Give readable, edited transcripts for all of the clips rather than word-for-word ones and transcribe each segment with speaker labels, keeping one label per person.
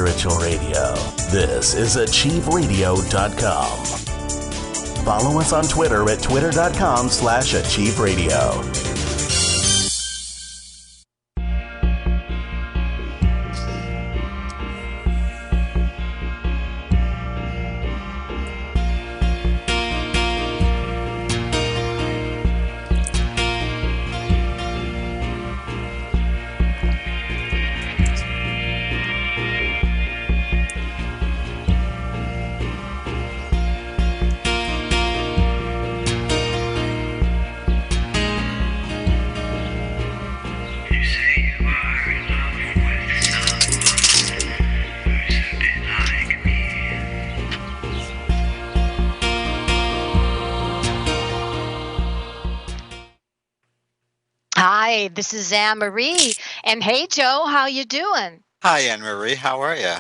Speaker 1: Spiritual Radio. This is AchieveRadio.com. Follow us on Twitter at twitter.com/AchieveRadio.
Speaker 2: Hi, this is Anne Marie, and hey, Joe, how you doing?
Speaker 3: Hi, Anne Marie. How are you?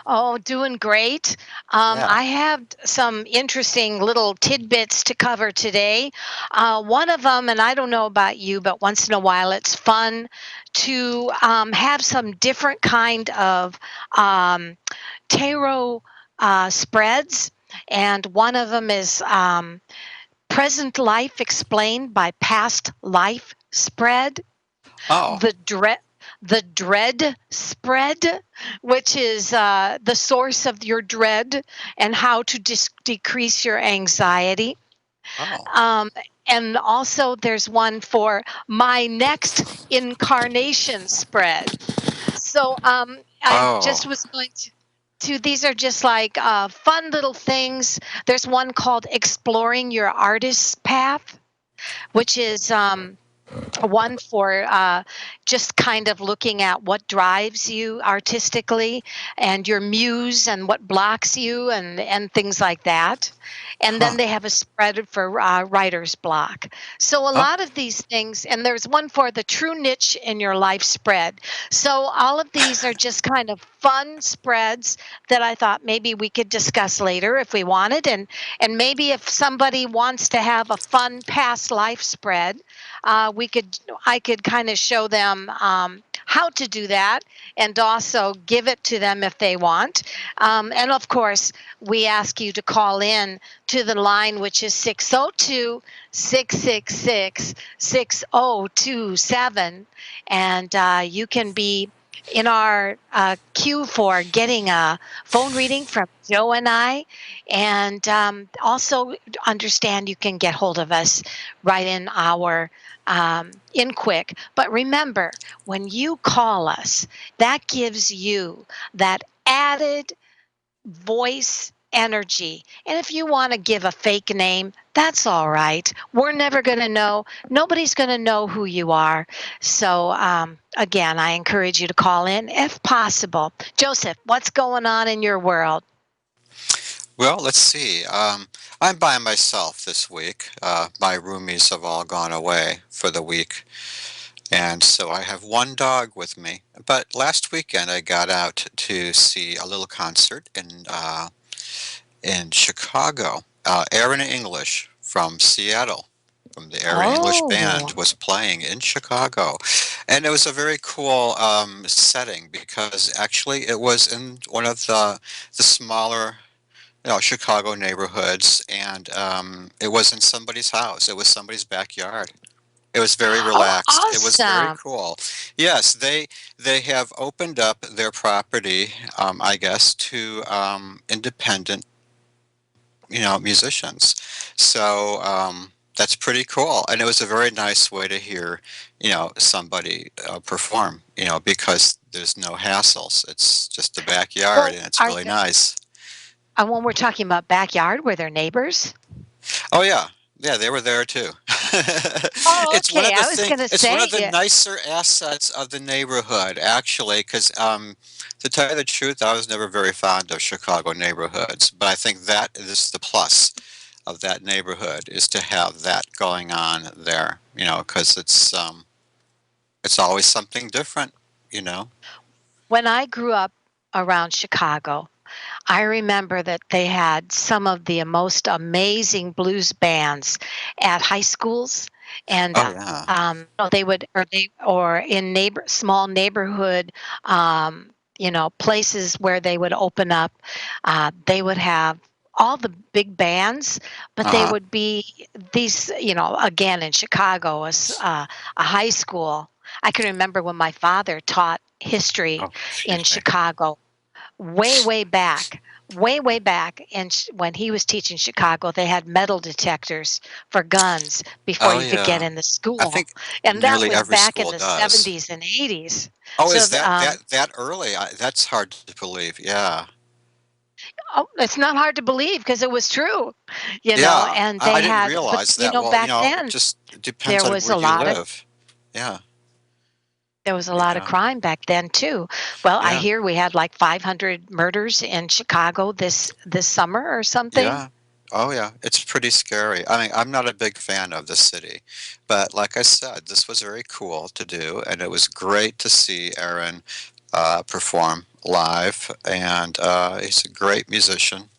Speaker 2: Oh, doing great.
Speaker 3: Yeah.
Speaker 2: I have some interesting little tidbits to cover today. One of them, and I don't know about you, but once in a while it's fun to have some different kind of tarot spreads, and one of them is present life explained by past life spread.
Speaker 3: Oh,
Speaker 2: The dread spread, which is the source of your dread and how to decrease your anxiety.
Speaker 3: oh,
Speaker 2: Um, and also, there's one for my next incarnation spread. So I
Speaker 3: oh,
Speaker 2: just was going to these are just like fun little things. There's one called Exploring Your Artist's Path, which is one for just kind of looking at what drives you artistically and your muse and what blocks you and things like that. And then
Speaker 3: huh.
Speaker 2: they have a spread for writer's block. So a
Speaker 3: Oh,
Speaker 2: lot of these things, and there's one for the true niche in your life spread. So all of these are just kind of fun spreads that I thought maybe we could discuss later if we wanted. And maybe if somebody wants to have a fun past life spread, we could I could kind of show them how to do that and also give it to them if they want. And of course, we ask you to call in to the line, which is 602-666-6027. And you can be in our queue for getting a phone reading from Joe and I. And also understand you can get hold of us right in our in quick. But remember, when you call us, that gives you that added voice energy. And if you want to give a fake name, that's all right. We're never going to know. Nobody's going to know who you are. So, again, I encourage you to call in if possible. Joseph, what's going on in your world?
Speaker 3: well, let's see. I'm by myself this week. My roomies have all gone away for the week, and so I have one dog with me. But last weekend I got out to see a little concert in Chicago. Aaron English from Seattle, from the Aaron English Band,
Speaker 2: Oh,
Speaker 3: was playing in Chicago. And it was a very cool setting because actually it was in one of the smaller Chicago neighborhoods, and it was in somebody's house. It was somebody's backyard. It was very
Speaker 2: oh,
Speaker 3: relaxed. It was very
Speaker 2: awesome.
Speaker 3: cool. Yes, they have opened up their property, I guess, to independent musicians. So that's pretty cool, and it was a very nice way to hear somebody perform. Because there's no hassles. It's just the backyard,
Speaker 2: Well,
Speaker 3: and it's
Speaker 2: are
Speaker 3: really
Speaker 2: there,
Speaker 3: nice.
Speaker 2: when we're talking about backyard, were there neighbors?
Speaker 3: Oh yeah, yeah, they were there too.
Speaker 2: Oh,
Speaker 3: It's one
Speaker 2: okay.
Speaker 3: of the
Speaker 2: I was
Speaker 3: thing.
Speaker 2: going to
Speaker 3: It's one
Speaker 2: say,
Speaker 3: of the nicer assets of the neighborhood, actually, because to tell you the truth, I was never very fond of Chicago neighborhoods, but I think that is the plus of that neighborhood is to have that going on there. Because it's always something different. You know.
Speaker 2: when I grew up around Chicago, I remember that they had some of the most amazing blues bands at high schools, and
Speaker 3: Oh yeah.
Speaker 2: they would, or in small neighborhood. places where they would open up. They would have all the big bands, but they
Speaker 3: Uh-huh.
Speaker 2: would be these, again in Chicago, a high school. I can remember when my father taught history
Speaker 3: Oh,
Speaker 2: in
Speaker 3: excuse me.
Speaker 2: Chicago way, way back. Way, way back, and when he was teaching Chicago, they had metal detectors for guns before
Speaker 3: Oh,
Speaker 2: you could get
Speaker 3: yeah.
Speaker 2: in the
Speaker 3: I
Speaker 2: school,
Speaker 3: think
Speaker 2: and that
Speaker 3: nearly
Speaker 2: was
Speaker 3: every
Speaker 2: back in
Speaker 3: school
Speaker 2: the
Speaker 3: does.
Speaker 2: 70s and 80s.
Speaker 3: Oh,
Speaker 2: So,
Speaker 3: is that early? That's hard to believe. Yeah.
Speaker 2: oh, it's not hard to believe because it was true,
Speaker 3: Yeah.
Speaker 2: and
Speaker 3: I
Speaker 2: they
Speaker 3: didn't
Speaker 2: had, but
Speaker 3: realize that. Well,
Speaker 2: back
Speaker 3: it
Speaker 2: then
Speaker 3: just depends
Speaker 2: there
Speaker 3: on
Speaker 2: was
Speaker 3: where
Speaker 2: a
Speaker 3: you
Speaker 2: lot of
Speaker 3: live. Yeah.
Speaker 2: there was a lot of
Speaker 3: Yeah.
Speaker 2: crime back then too. Well, I
Speaker 3: Yeah.
Speaker 2: hear we had like 500 murders in Chicago this summer or something.
Speaker 3: Yeah. Oh, yeah. It's pretty scary. I mean, I'm not a big fan of the city, but like I said, this was very cool to do, and it was great to see Aaron perform live. And he's a great musician,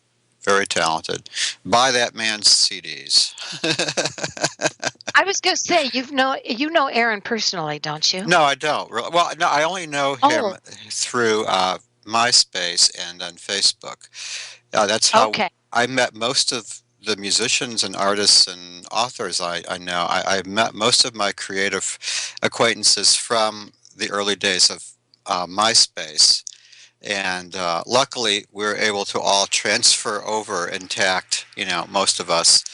Speaker 3: very talented. Buy that man's CDs.
Speaker 2: I was going to say, you know Aaron personally, don't you?
Speaker 3: No, I don't really. Well, no, I only know him
Speaker 2: Oh,
Speaker 3: through MySpace and then Facebook. That's how
Speaker 2: okay.
Speaker 3: I met most of the musicians and artists and authors I know. I met most of my creative acquaintances from the early days of MySpace. And luckily, we were able to all transfer over intact, most of us,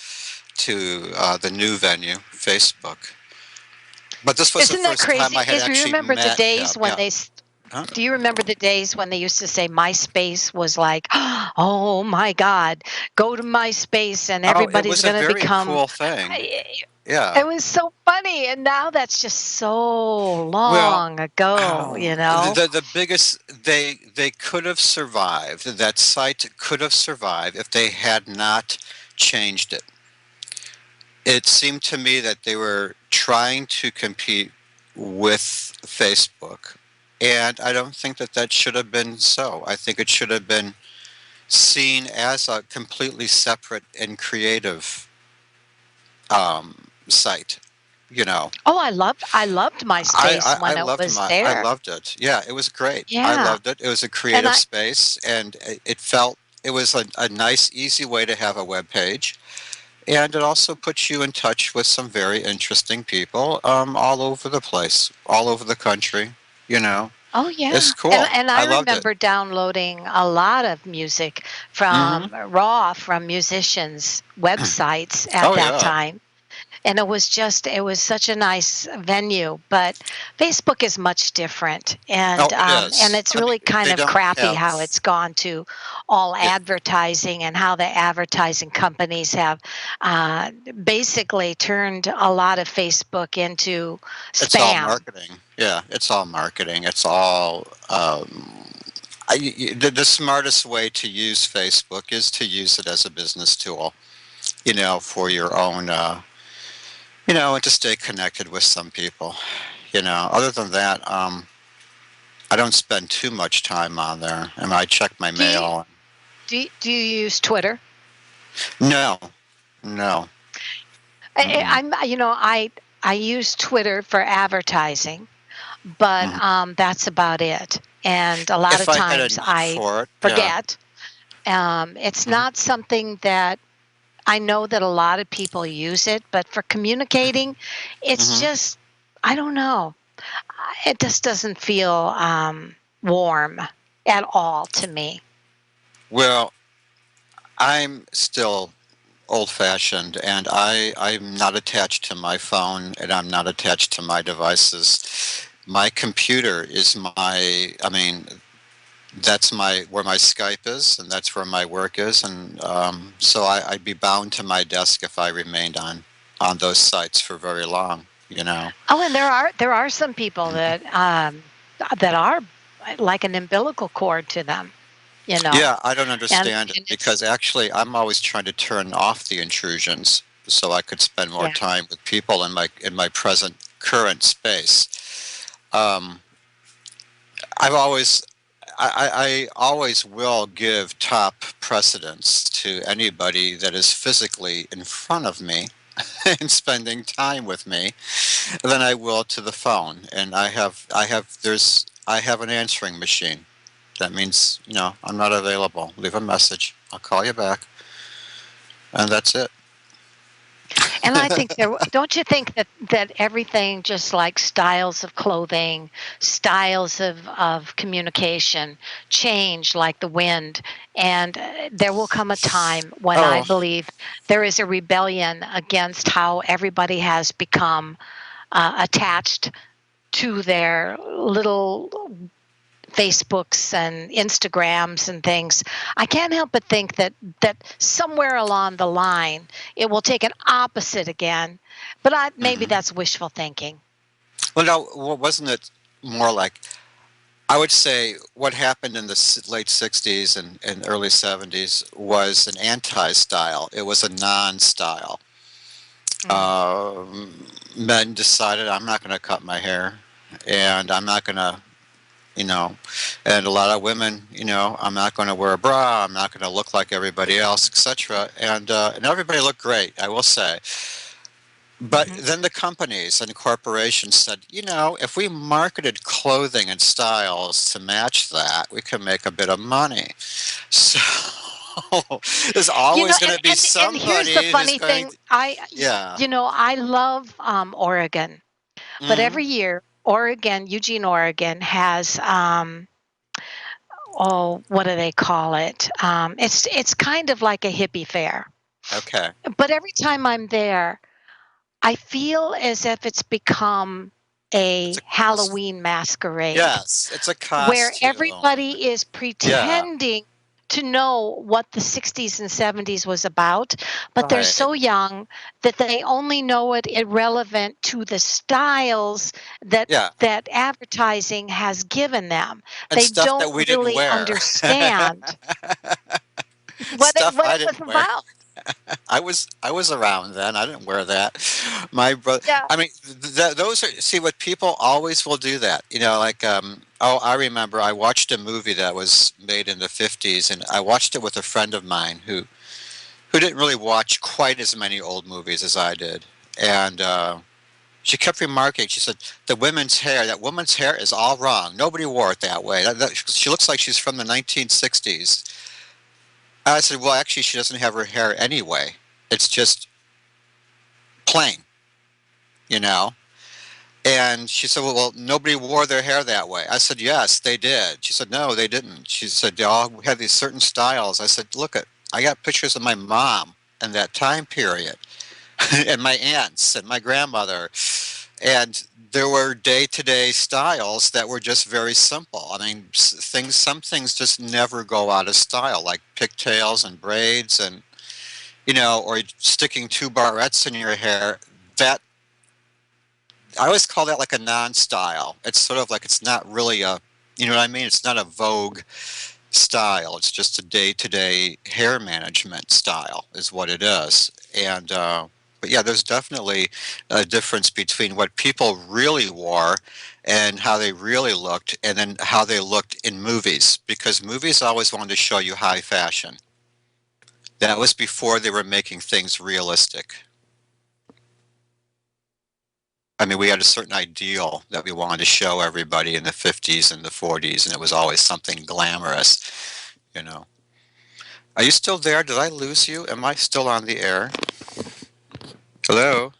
Speaker 3: to the new venue, Facebook. But this was the
Speaker 2: Isn't that
Speaker 3: first time
Speaker 2: crazy?
Speaker 3: I had
Speaker 2: Is you
Speaker 3: actually
Speaker 2: remember the
Speaker 3: met him.
Speaker 2: days when
Speaker 3: Yeah.
Speaker 2: they
Speaker 3: Huh?
Speaker 2: do you remember the days when they used to say MySpace was like, "Oh my god, go to MySpace and
Speaker 3: Oh, it
Speaker 2: everybody's
Speaker 3: was a
Speaker 2: going to
Speaker 3: very
Speaker 2: become."
Speaker 3: cool thing.
Speaker 2: It
Speaker 3: Yeah.
Speaker 2: was so funny, and now that's just so
Speaker 3: Well,
Speaker 2: long ago,
Speaker 3: the biggest they could have survived. That site could have survived if they had not changed it. It seemed to me that they were trying to compete with Facebook, and I don't think that that should have been so. I think it should have been seen as a completely separate and creative site. You know,
Speaker 2: Oh, I loved MySpace when it was
Speaker 3: I
Speaker 2: there.
Speaker 3: loved it. Yeah, it was great. I
Speaker 2: Yeah,
Speaker 3: loved it. It was a
Speaker 2: and
Speaker 3: creative
Speaker 2: I
Speaker 3: space, and it felt it was a nice, easy way to have a web page, and it also puts you in touch with some very interesting people all over the place, all over the country. You know,
Speaker 2: Oh,
Speaker 3: it's
Speaker 2: yeah, and
Speaker 3: cool.
Speaker 2: and I
Speaker 3: I loved it.
Speaker 2: remember downloading a lot of music
Speaker 3: Hmm.
Speaker 2: from musicians' websites at
Speaker 3: Oh
Speaker 2: that
Speaker 3: yeah.
Speaker 2: time, and it was such a nice venue, but Facebook is much different,
Speaker 3: Oh, it
Speaker 2: and
Speaker 3: is.
Speaker 2: it's
Speaker 3: I mean,
Speaker 2: really kind
Speaker 3: they
Speaker 2: of
Speaker 3: don't
Speaker 2: crappy
Speaker 3: have
Speaker 2: how it's gone to all
Speaker 3: it.
Speaker 2: advertising and how the advertising companies have, basically turned a lot of Facebook into
Speaker 3: It's all
Speaker 2: spam.
Speaker 3: marketing. Yeah, it's all marketing. It's all. The smartest way to use Facebook is to use it as a business tool, for your own, and to stay connected with some people. Other than that, I don't spend too much time on there. I mean, I check my
Speaker 2: Do you
Speaker 3: mail.
Speaker 2: do you use Twitter?
Speaker 3: No, no.
Speaker 2: I
Speaker 3: Mm-mm,
Speaker 2: I'm I use Twitter for advertising, but,
Speaker 3: mhm.
Speaker 2: that's about it, and a lot
Speaker 3: If
Speaker 2: of
Speaker 3: I had a
Speaker 2: times
Speaker 3: need
Speaker 2: I
Speaker 3: for it, yeah.
Speaker 2: forget. It's
Speaker 3: Hmm.
Speaker 2: not something that I know that a lot of people use it, but for communicating, it's
Speaker 3: Hmm.
Speaker 2: just I don't know. It just doesn't feel, warm at all to me.
Speaker 3: Well, I'm still old-fashioned, and I'm not attached to my phone, and I'm not attached to my devices. My computer is I mean, that's where my Skype is, and that's where my work is, and so I'd be bound to my desk if I remained on those sites for very long.
Speaker 2: Oh, and there are some people that are like an umbilical cord to them, you know,
Speaker 3: Yeah, I don't
Speaker 2: and
Speaker 3: understand it
Speaker 2: and it's
Speaker 3: because actually I'm always trying to turn off the intrusions so I could spend more
Speaker 2: yeah.
Speaker 3: time with people in my present current space. Um, I've always I always will give top precedence to anybody that is physically in front of me and spending time with me than I will to the phone. And I have an answering machine. That means, I'm not available. Leave a message. I'll call you back. And that's it.
Speaker 2: And I think don't you think that everything, just like styles of clothing, styles of communication, change like the wind, and there will come a time when I
Speaker 3: Oh,
Speaker 2: believe there is a rebellion against how everybody has become attached to their little Facebooks and Instagrams and things. I can't help but think that somewhere along the line it will take an opposite again. But maybe
Speaker 3: hmm.
Speaker 2: that's wishful thinking.
Speaker 3: Well, no, wasn't it more like, I would say what happened in the late 60s and early 70s was an anti-style. It was a non-style.
Speaker 2: Mm.
Speaker 3: Men decided, I'm not going to cut my hair, and I'm not going to, you know, and a lot of women, I'm not going to wear a bra, I'm not going to look like everybody else, etc. And everybody looked great, I will say. But
Speaker 2: Hmm.
Speaker 3: then the companies and corporations said, if we marketed clothing and styles to match that, we can make a bit of money. So there's
Speaker 2: You know,
Speaker 3: always going
Speaker 2: and
Speaker 3: to be
Speaker 2: and here's the
Speaker 3: somebody who's
Speaker 2: funny
Speaker 3: going
Speaker 2: thing.
Speaker 3: to,
Speaker 2: I
Speaker 3: yeah.
Speaker 2: you know I love Oregon, but
Speaker 3: Mm,
Speaker 2: every year Eugene, Oregon has oh, what do they call it? It's kind of like a hippie fair.
Speaker 3: okay.
Speaker 2: But every time I'm there, I feel as if it's become
Speaker 3: It's
Speaker 2: a
Speaker 3: a costume.
Speaker 2: Halloween masquerade
Speaker 3: Yes, it's a
Speaker 2: where
Speaker 3: costume.
Speaker 2: everybody is
Speaker 3: Yeah,
Speaker 2: pretending to know what the 60s and 70s was about, but they're
Speaker 3: right.
Speaker 2: so young that they only know it irrelevant to the styles that
Speaker 3: Yeah,
Speaker 2: advertising has given them.
Speaker 3: and
Speaker 2: They
Speaker 3: stuff
Speaker 2: don't
Speaker 3: that we didn't
Speaker 2: really
Speaker 3: wear.
Speaker 2: understand
Speaker 3: Stuff
Speaker 2: what
Speaker 3: I
Speaker 2: it
Speaker 3: didn't
Speaker 2: was
Speaker 3: wear.
Speaker 2: about.
Speaker 3: I was around then. I didn't wear that. My brother.
Speaker 2: Yeah.
Speaker 3: I mean, those are, see, what people always will do that. Like, oh, I remember I watched a movie that was made in the 50s, and I watched it with a friend of mine who didn't really watch quite as many old movies as I did, and she kept remarking. She said, that woman's hair is all wrong. Nobody wore it that way. She looks like she's from the 1960s. I said, well, actually, she doesn't have her hair anyway. It's just plain, you know? And she said, well, nobody wore their hair that way. I said, yes, they did. She said, no, they didn't. She said, they all had these certain styles. I said, I got pictures of my mom in that time period and my aunts and my grandmother. And there were day-to-day styles that were just very simple. I mean, some things just never go out of style, like pigtails and braids and, or sticking two barrettes in your hair. That I always call that like a non-style. It's sort of like, it's not really you know what I mean? It's not a vogue style. It's just a day-to-day hair management style is what it is. But yeah, there's definitely a difference between what people really wore and how they really looked, and then how they looked in movies, because movies always wanted to show you high fashion. That was before they were making things realistic. I mean, we had a certain ideal that we wanted to show everybody in the 50s and the 40s, and it was always something glamorous, you know. Are you still there? Did I lose you? Am I still on the air? Hello?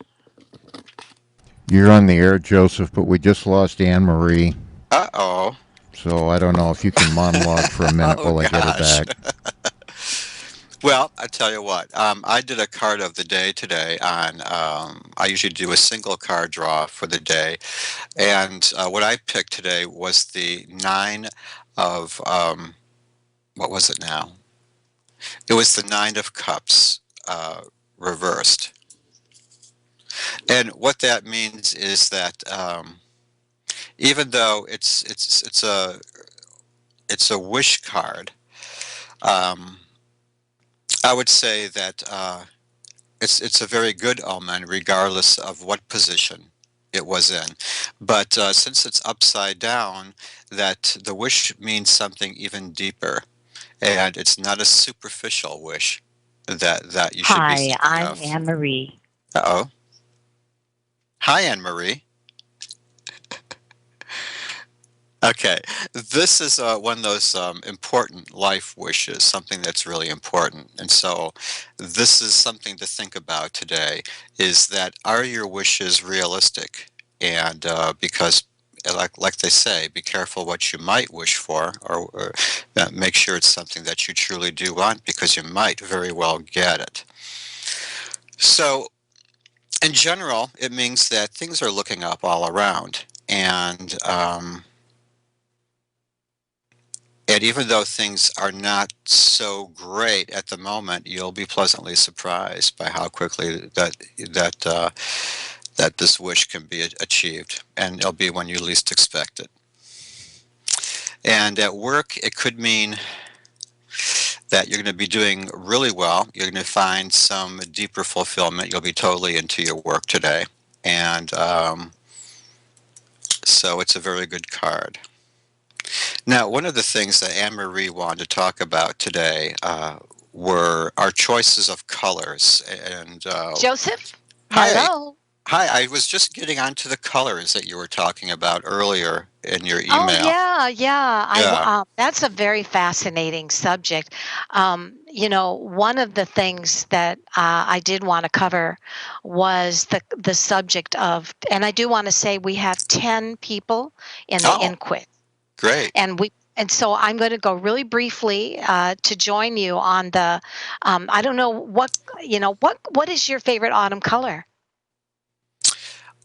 Speaker 4: You're on the air, Joseph, but we just lost Anne Marie.
Speaker 3: Uh-oh.
Speaker 4: So I don't know if you can monologue for a minute
Speaker 3: Oh,
Speaker 4: while I get her
Speaker 3: gosh.
Speaker 4: back.
Speaker 3: Well, I tell you what, I did a card of the day today I usually do a single card draw for the day. And what I picked today was the nine of, what was it now? It was the Nine of Cups reversed. And what that means is that even though it's a wish card, um, I would say that it's a very good omen, regardless of what position it was in. But since it's upside down, that the wish means something even deeper, and it's not a superficial wish that you should be
Speaker 2: Hi,
Speaker 3: thinking
Speaker 2: I'm
Speaker 3: of.
Speaker 2: Anne Marie.
Speaker 3: Uh-oh. Hi, Anne Marie. Okay, this is one of those important life wishes, something that's really important. And so this is something to think about today, is that are your wishes realistic? And because like they say, be careful what you might wish for, or make sure it's something that you truly do want, because you might very well get it. So in general, it means that things are looking up all around. And even though things are not so great at the moment, you'll be pleasantly surprised by how quickly that this wish can be achieved, and it'll be when you least expect it. And at work, it could mean that you're going to be doing really well. You're going to find some deeper fulfillment. You'll be totally into your work today, and so it's a very good card. Now, one of the things that Anne-Marie wanted to talk about today were our choices of colors. And
Speaker 2: Joseph,
Speaker 3: hi,
Speaker 2: hello.
Speaker 3: hi. I was just getting onto the colors that you were talking about earlier in your
Speaker 2: Oh
Speaker 3: email.
Speaker 2: yeah, yeah.
Speaker 3: Yeah.
Speaker 2: That's a very fascinating subject. One of the things that I did want to cover was the subject of, and I do want to say we have 10 people in the
Speaker 3: Oh,
Speaker 2: inquit,
Speaker 3: great.
Speaker 2: and so I'm going to go really briefly to join you on the. I don't know what is your favorite autumn color?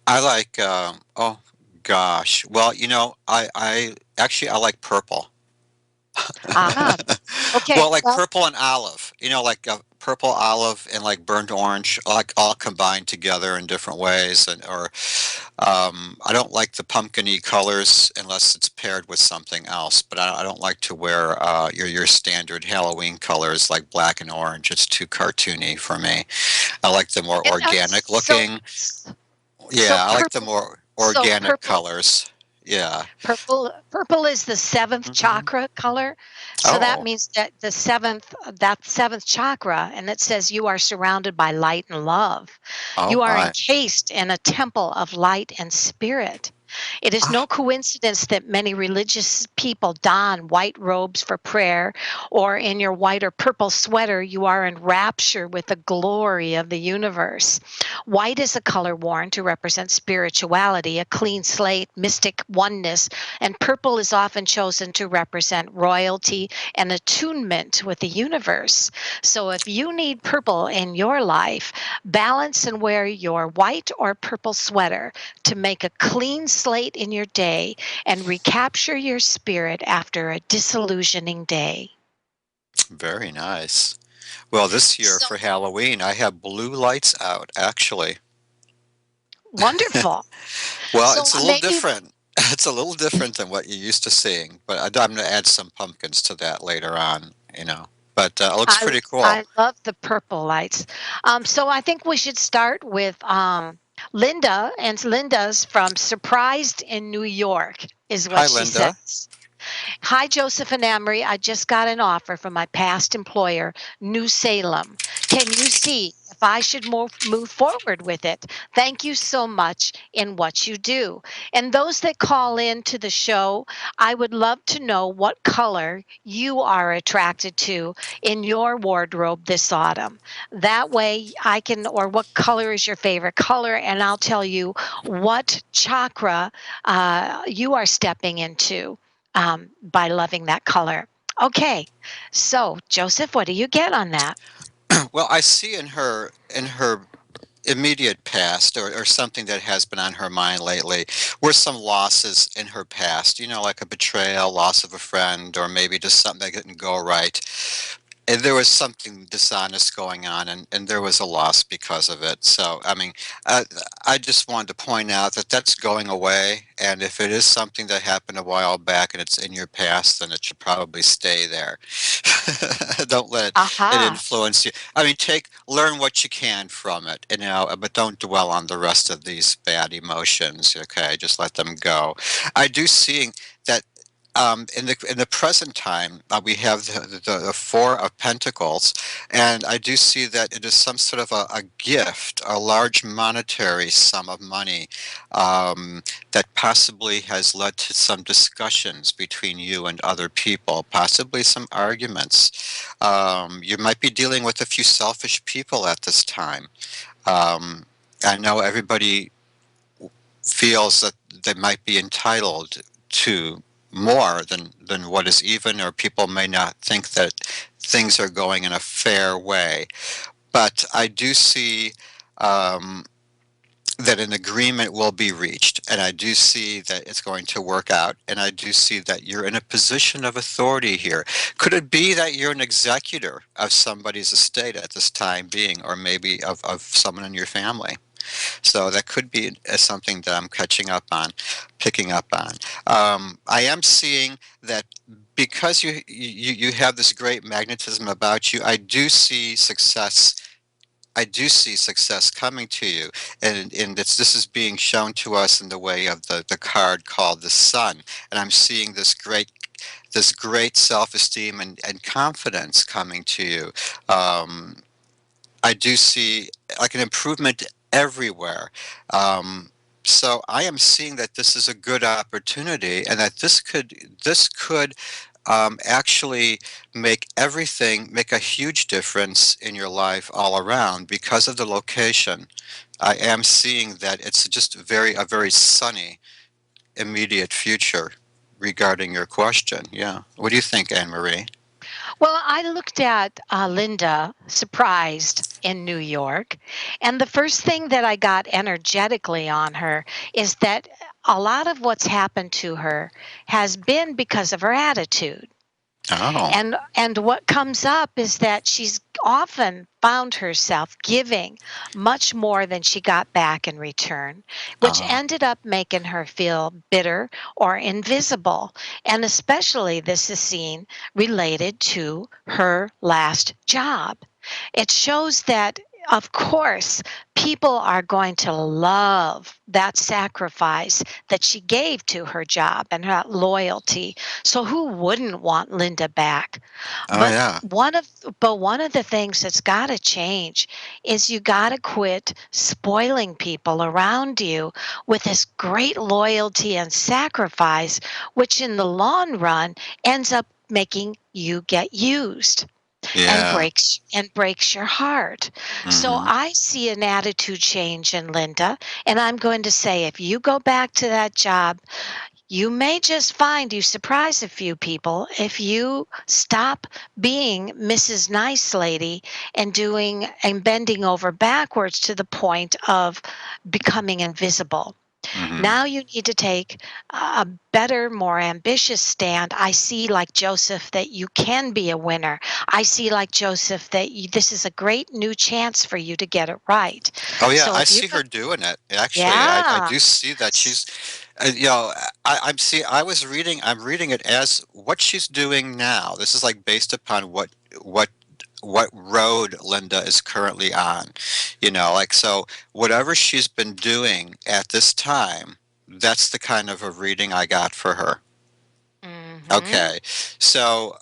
Speaker 3: I like. Oh gosh. Well, I actually I like purple.
Speaker 2: Ah, okay.
Speaker 3: Well, like
Speaker 2: Well,
Speaker 3: purple and olive, like purple, olive, and like burnt orange, like all combined together in different ways. I don't like the pumpkin-y colors unless it's paired with something else. But I don't like to wear your standard Halloween colors like black and orange. It's too cartoony for me. I like the more
Speaker 2: yeah,
Speaker 3: organic
Speaker 2: so
Speaker 3: looking.
Speaker 2: so
Speaker 3: Yeah, I like the
Speaker 2: purple.
Speaker 3: more
Speaker 2: So
Speaker 3: organic
Speaker 2: purple
Speaker 3: colors. Yeah.
Speaker 2: Purple is the seventh
Speaker 3: Hmm.
Speaker 2: chakra color. So that
Speaker 3: Oh.
Speaker 2: means that that seventh chakra, and it says you are surrounded by light and love.
Speaker 3: Oh
Speaker 2: You are
Speaker 3: my.
Speaker 2: encased in a temple of light and spirit. It is no
Speaker 3: Ah,
Speaker 2: coincidence that many religious people don white robes for prayer, or in your white or purple sweater, you are in rapture with the glory of the universe. White is a color worn to represent spirituality, a clean slate, mystic oneness, and purple is often chosen to represent royalty and attunement with the universe. So if you need purple in your life, balance and wear your white or purple sweater to make a clean slate in your day and recapture your spirit after a disillusioning day.
Speaker 3: very nice. Well, this year
Speaker 2: So
Speaker 3: for Halloween, I have blue lights out, actually.
Speaker 2: wonderful.
Speaker 3: Well,
Speaker 2: So
Speaker 3: it's a little
Speaker 2: maybe
Speaker 3: different. It's a little different than what you're used to seeing, but I'm going to add some pumpkins to that later on. But it looks
Speaker 2: I
Speaker 3: pretty cool.
Speaker 2: I love the purple lights. So I think we should start with Linda, and Linda's from Surprised in New York, is what
Speaker 3: Hi,
Speaker 2: she
Speaker 3: Linda.
Speaker 2: says. Hi, Joseph and Emery. I just got an offer from my past employer, New Salem. Can you see if I should move forward with it? Thank you so much in what you do. And those that call in to the show, I would love to know what color you are attracted to in your wardrobe this autumn. That way I can, or what color is your favorite color, and I'll tell you what chakra you are stepping into by loving that color. Okay, so Joseph, what do you get on that?
Speaker 3: Well, I see in her immediate past, or something that has been on her mind lately, were some losses in her past, like a betrayal, loss of a friend, or maybe just something that didn't go right. And there was something dishonest going on, and there was a loss because of it. So, I mean, uh, I just wanted to point out that that's going away. And if it is something that happened a while back and it's in your past, then it should probably stay there. Don't let it
Speaker 2: Aha.
Speaker 3: influence you. I mean, learn what you can from it, but don't dwell on the rest of these bad emotions. Okay, just let them go. I do see that in the present time, we have the Four of Pentacles, and I do see that it is some sort of a gift, a large monetary sum of money that possibly has led to some discussions between you and other people, possibly some arguments. You might be dealing with a few selfish people at this time. I know everybody feels that they might be entitled to more than what is even, or people may not think that things are going in a fair way. But I do see that an agreement will be reached, and I do see that it's going to work out, and I do see that you're in a position of authority here. Could it be that you're an executor of somebody's estate at this time being, or maybe of someone in your family? So that could be something that I'm catching up on, picking up on. I am seeing that because you have this great magnetism about you, I do see success. I do see success coming to you, and this is being shown to us in the way of the card called the Sun, and I'm seeing this great self-esteem and confidence coming to you. I do see like an improvement everywhere. So I am seeing that this is a good opportunity, and that this could actually make a huge difference in your life all around because of the location. I am seeing that it's just a very sunny immediate future regarding your question. Yeah. What do you think, Anne Marie?
Speaker 2: Well, I looked at Linda surprised in New York, and the first thing that I got energetically on her is that a lot of what's happened to her has been because of her attitude.
Speaker 3: Oh.
Speaker 2: And what comes up is that she's often found herself giving much more than she got back in return, which
Speaker 3: Oh.
Speaker 2: ended up making her feel bitter or invisible. And especially this is seen related to her last job. It shows that, of course, people are going to love that sacrifice that she gave to her job and that loyalty. So who wouldn't want Linda back?
Speaker 3: Oh
Speaker 2: But
Speaker 3: yeah.
Speaker 2: one of the things that's got to change is you got to quit spoiling people around you with this great loyalty and sacrifice, which in the long run ends up making you get used and
Speaker 3: Yeah.
Speaker 2: breaks your heart. So
Speaker 3: Hmm.
Speaker 2: I see an attitude change in Linda, and I'm going to say if you go back to that job, you may just find you surprise a few people if you stop being Mrs. Nice Lady and doing and bending over backwards to the point of becoming invisible.
Speaker 3: Hmm.
Speaker 2: Now you need to take a better, more ambitious stand. I see, like Joseph, that you can be a winner. I see, like Joseph, that this is a great new chance for you to get it right.
Speaker 3: Oh yeah,
Speaker 2: So
Speaker 3: I
Speaker 2: if you
Speaker 3: see
Speaker 2: go,
Speaker 3: her doing it. Actually, I
Speaker 2: yeah,
Speaker 3: do see that she's, I'm reading it as what she's doing now. This is like based upon what what road Linda is currently on. Like so, whatever she's been doing at this time, that's the kind of a reading I got for her.
Speaker 2: hmm
Speaker 3: Okay, so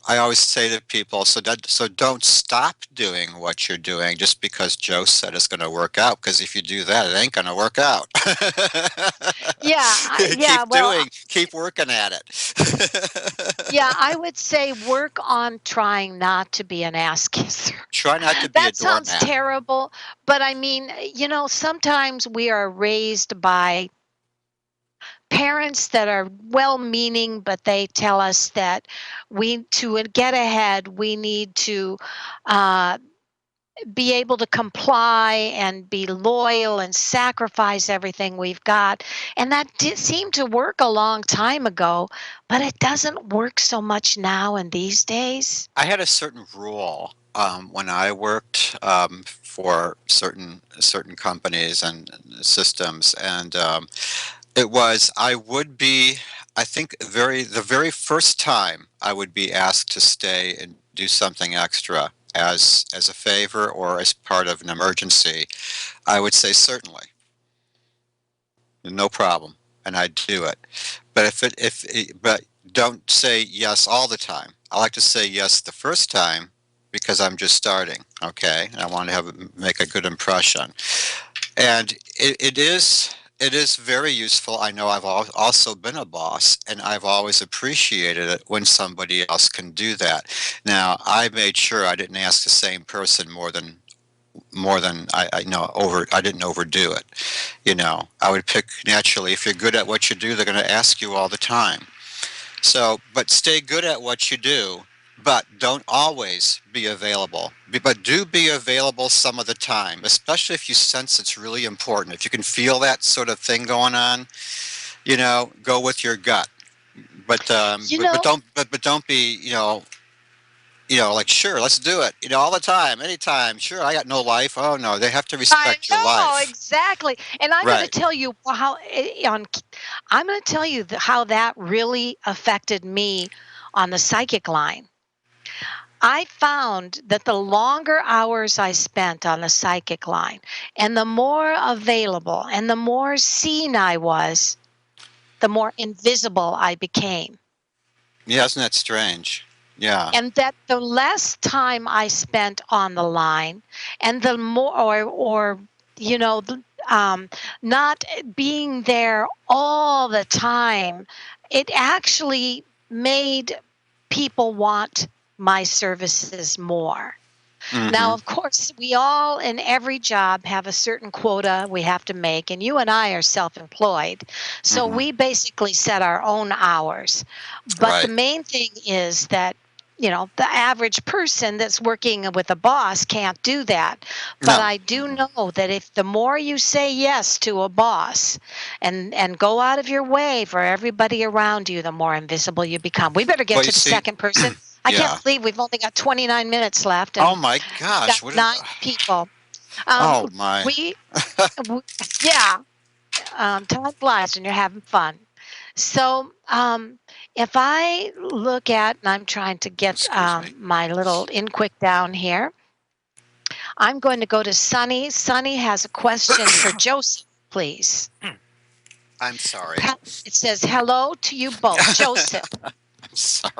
Speaker 3: I always say to people, so don't stop doing what you're doing just because Joe said it's going to work out. Because if you do that, it ain't going to work out.
Speaker 2: yeah, yeah. Well,
Speaker 3: Keep working at
Speaker 2: yeah,
Speaker 3: it.
Speaker 2: I would say work on trying not to be an ass kisser.
Speaker 3: Try not to be a
Speaker 2: That sounds
Speaker 3: doormat.
Speaker 2: terrible, but I mean, sometimes we are raised by parents that are well meaning, but they tell us that to get ahead, we need to uh, be able to comply and be loyal and sacrifice everything we've got. And that did seem to work a long time ago, but it doesn't work so much now in these days.
Speaker 3: I had a certain rule when I worked for certain companies and systems, and it was I would be I think the very first time I would be asked to stay and do something extra as a favor or as part of an emergency, I would say certainly, no problem. and I do it. But but don't say yes all the time. I like to say yes the first time because I'm just starting, okay? And I want to make a good impression. And it is very useful. I know I've also been a boss, and I've always appreciated it when somebody else can do that. Now, I made sure I didn't ask the same person more than I know over. I didn't overdo it. I would pick naturally. If you're good at what you do, they're going to ask you all the time. So, but stay good at what you do, but don't always be available. But do be available some of the time, especially if you sense it's really important. If you can feel that sort of thing going on, go with your gut. But
Speaker 2: You know,
Speaker 3: but don't be like, sure, let's do it, all the time, anytime. Sure, I got no life. Oh no, they have to
Speaker 2: I
Speaker 3: respect your
Speaker 2: know
Speaker 3: life.
Speaker 2: exactly, and I'm going to
Speaker 3: Right.
Speaker 2: tell you how I'm going to tell you how that really affected me on the psychic line. I found that the longer hours I spent on the psychic line and the more available and the more seen I was, the more invisible I became.
Speaker 3: Yeah, isn't that strange? Yeah.
Speaker 2: And that the less time I spent on the line and the more or you know not being there all the time, it actually made people want my services more. Now,
Speaker 3: Mm-hmm.
Speaker 2: of course, we all in every job have a certain quota we have to make, and you and I are self employed. So
Speaker 3: Mm-hmm.
Speaker 2: we basically set our own hours. But the
Speaker 3: Right.
Speaker 2: main thing is that, the average person that's working with a boss can't do that. But
Speaker 3: No.
Speaker 2: I do
Speaker 3: Mm-mm.
Speaker 2: know that if the more you say yes to a boss and go out of your way for everybody around you, the more invisible you become. We better get
Speaker 3: Well, you
Speaker 2: to the
Speaker 3: see,
Speaker 2: second person. I can't
Speaker 3: yeah.
Speaker 2: believe we've only got 29 minutes left,
Speaker 3: Oh
Speaker 2: and
Speaker 3: my
Speaker 2: we've got
Speaker 3: gosh, what is?
Speaker 2: 9 people.
Speaker 3: Oh my.
Speaker 2: We w Yeah, time flies when you're having fun. So, if I look at and I'm trying to get,
Speaker 3: Excuse me.
Speaker 2: my little in quick down here, I'm going to go to Sunny. Sunny has a question for Joseph, please.
Speaker 3: I'm sorry.
Speaker 2: It says, "Hello to you both." Joseph.
Speaker 3: I'm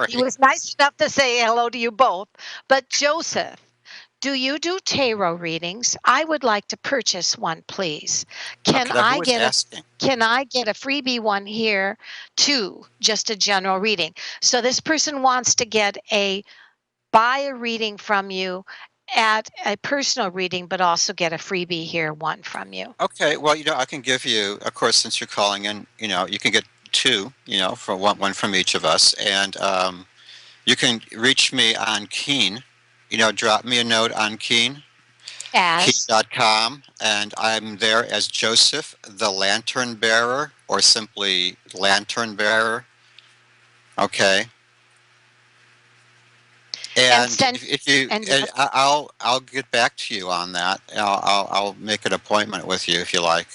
Speaker 2: He
Speaker 3: sorry.
Speaker 2: was nice enough to say hello to you both. But Joseph, do you do tarot readings? I would like to purchase one, please. Can
Speaker 3: Okay, now who
Speaker 2: I
Speaker 3: is
Speaker 2: get a
Speaker 3: asking?
Speaker 2: can I get a freebie one here too? Just a general reading. So this person wants to buy a reading from you at a personal reading, but also get a freebie here one from you.
Speaker 3: Okay, well, I can give you, of course, since you're calling in, you can get two, for one from each of us, and you can reach me on Keen. Drop me a note on Keen,
Speaker 2: As
Speaker 3: keen.com, and I'm there as Joseph, the Lantern Bearer, or simply Lantern Bearer. Okay.
Speaker 2: and
Speaker 3: And
Speaker 2: send
Speaker 3: if you,
Speaker 2: and
Speaker 3: and I'll get back to you on that. I'll make an appointment with you if you like.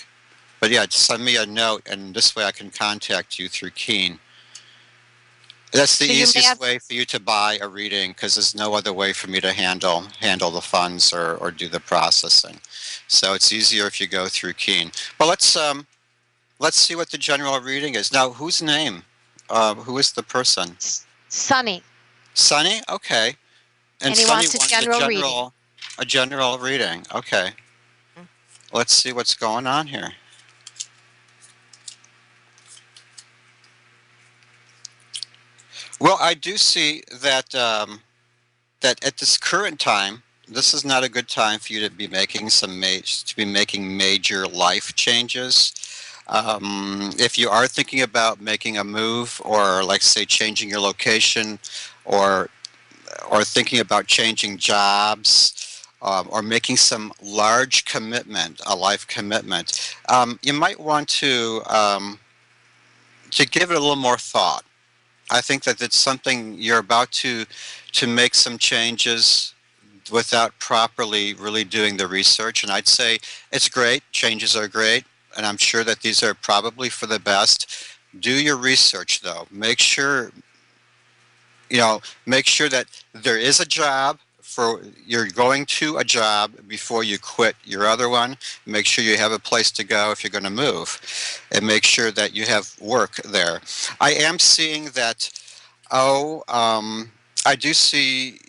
Speaker 3: But yeah, just send me a note, and this way I can contact you through Keen. That's the
Speaker 2: so you may
Speaker 3: easiest
Speaker 2: have
Speaker 3: way for you to buy a reading because there's no other way for me to handle the funds or do the processing. So it's easier if you go through Keen. But let's see what the general reading is now. Whose name? Who is the person?
Speaker 2: Sunny,
Speaker 3: Sunny. Okay. And
Speaker 2: and he
Speaker 3: Sunny
Speaker 2: wants a
Speaker 3: wanted
Speaker 2: general reading.
Speaker 3: a general reading. Okay. Let's see what's going on here. Well, I do see that at this current time, this is not a good time for you to be making major life changes. If you are thinking about making a move, or like say changing your location, or thinking about changing jobs, or making some large commitment, a life commitment, you might want to give it a little more thought. I think that it's something you're about to make some changes without properly really doing the research. And I'd say it's great. Changes are great. And I'm sure that these are probably for the best. Do your research though. Make sure that there is a job for you're going to a job before you quit your other one. Make sure you have a place to go if you're going to move, and make sure that you have work there. I am seeing that. Oh, I do see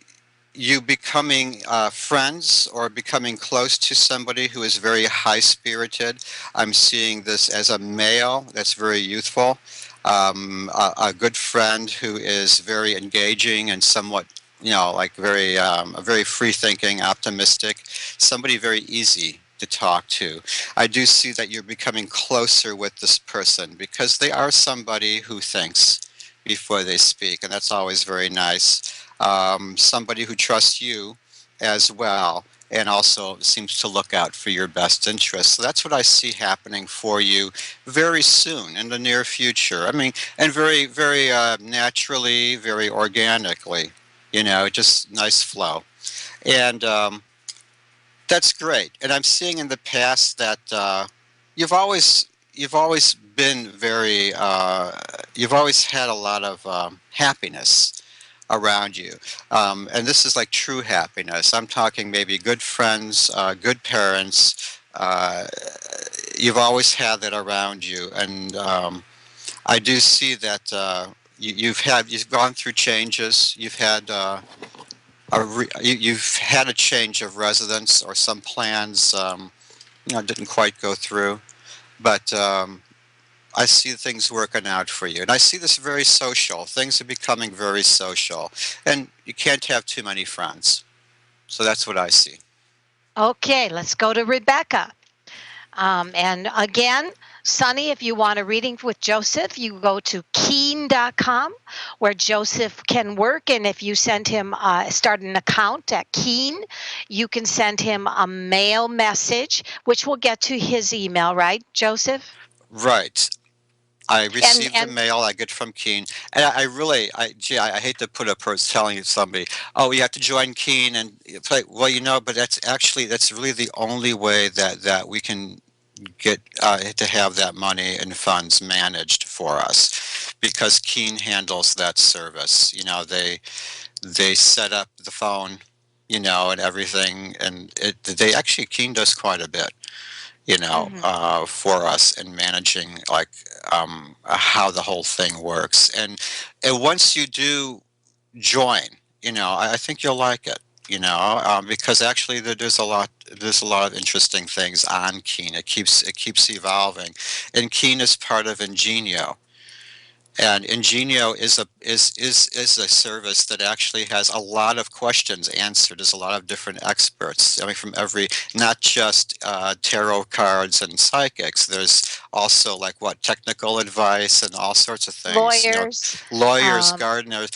Speaker 3: you becoming friends or becoming close to somebody who is very high spirited. I'm seeing this as a male that's very youthful, a good friend who is very engaging and somewhat, like very free thinking, optimistic, somebody very easy to talk to. I do see that you're becoming closer with this person because they are somebody who thinks before they speak, and that's always very nice. Somebody who trusts you as well and also seems to look out for your best interests. So that's what I see happening for you very soon in the near future. I mean, and very naturally, very organically, just nice flow. And that's great. And I'm seeing in the past that you've always you've always been very you've always had a lot of happiness around you. And this is like true happiness. I'm talking maybe good friends, good parents. You've always had that around you. And I do see that you've gone through changes. You've had a change of residence, or some plans didn't quite go through. But I see things working out for you. And I see this very social. Things are becoming very social. And you can't have too many friends. So that's what I see.
Speaker 2: Okay, let's go to Rebecca. And again, Sonny, if you want a reading with Joseph, you go to Keen.com, where Joseph can work. And if you send him, start an account at Keen, you can send him a mail message, which will get to his email, right, Joseph?
Speaker 3: Right. I received the
Speaker 2: And
Speaker 3: mail I get from Keen, and I hate to put a person telling somebody, oh, you have to join Keen, and it's like, well, but that's really the only way that we can get to have that money and funds managed for us, because Keen handles that service. They set up the phone, and everything, and they actually Keen does quite a bit, for us in managing like how the whole thing works. And once you do join, I think you'll like it. Because actually there's a lot of interesting things on Keen. It keeps evolving, and Keen is part of Ingenio. And Ingenio is a service that actually has a lot of questions answered. There's a lot of different experts. I mean, from not just tarot cards and psychics. There's also like technical advice and all sorts of things.
Speaker 2: lawyers.
Speaker 3: Lawyers, gardeners.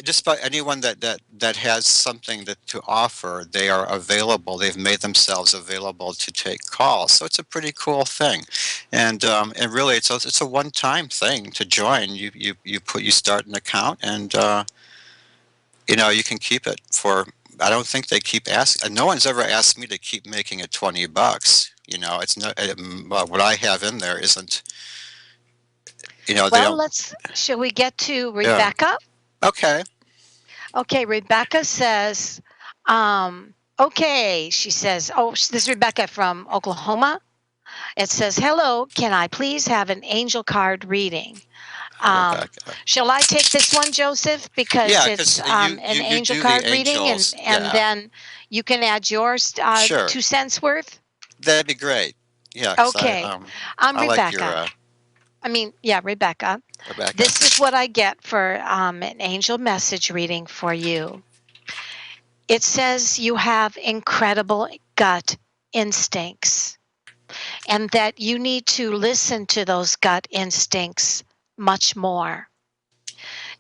Speaker 3: Just about anyone that has something to offer, they are available. They've made themselves available to take calls. So it's a pretty cool thing. And really, it's a one-time thing to join. You start an account, and you can keep it for. I don't think they keep asking. No one's ever asked me to keep making it $20. It's not what I have in there isn't. They
Speaker 2: Well,
Speaker 3: don't.
Speaker 2: shall we get to
Speaker 3: Yeah.
Speaker 2: Rebecca?
Speaker 3: Okay.
Speaker 2: Okay, Rebecca says, okay, she says, this is Rebecca from Oklahoma. It says, hello, can I please have an angel card reading?
Speaker 3: Rebecca.
Speaker 2: Shall I take this one, Joseph? Because
Speaker 3: Yeah,
Speaker 2: it's
Speaker 3: because
Speaker 2: an
Speaker 3: you
Speaker 2: angel
Speaker 3: do the
Speaker 2: card reading,
Speaker 3: angels.
Speaker 2: and
Speaker 3: Yeah.
Speaker 2: then you can add yours
Speaker 3: Sure.
Speaker 2: 2 cents worth.
Speaker 3: That'd be great. Yeah, because
Speaker 2: Okay, I'm
Speaker 3: I like your
Speaker 2: Rebecca. Rebecca.
Speaker 3: Rebecca.
Speaker 2: This is what I get for an angel message reading for you. It says you have incredible gut instincts, and that you need to listen to those gut instincts much more.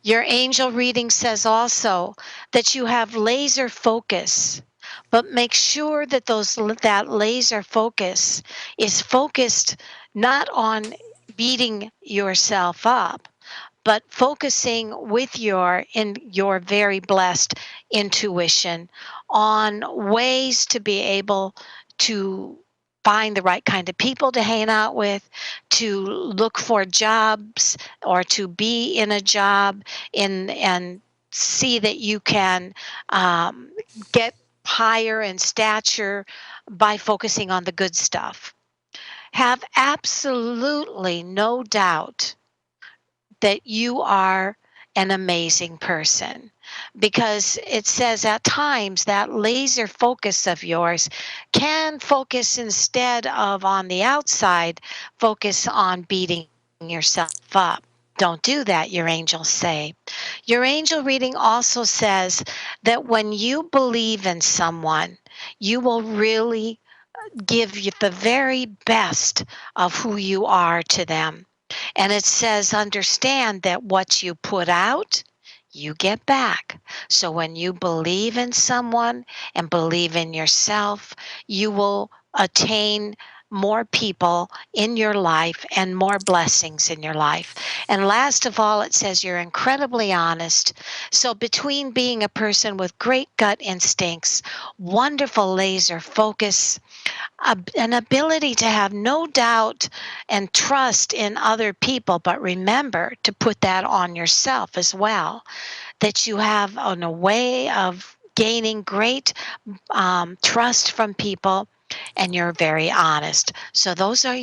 Speaker 2: Your angel reading says also that you have laser focus, but make sure that that laser focus is focused not on beating yourself up, but focusing with your very blessed intuition on ways to be able to find the right kind of people to hang out with, to look for jobs or to be in a job and see that you can um, get higher in stature by focusing on the good stuff. Have absolutely no doubt that you are an amazing person, because it says at times that laser focus of yours can focus, instead of on the outside, focus on beating yourself up. Don't do that, your angels say. Your angel reading also says that when you believe in someone, you will really give you the very best of who you are to them. And it says, understand that what you put out, you get back. So when you believe in someone and believe in yourself, you will attain more people in your life and more blessings in your life. And last of all, it says you're incredibly honest. So between being a person with great gut instincts, wonderful laser focus, an ability to have no doubt and trust in other people, but remember to put that on yourself as well, that you have a way of gaining great trust from people, and you're very honest. So those are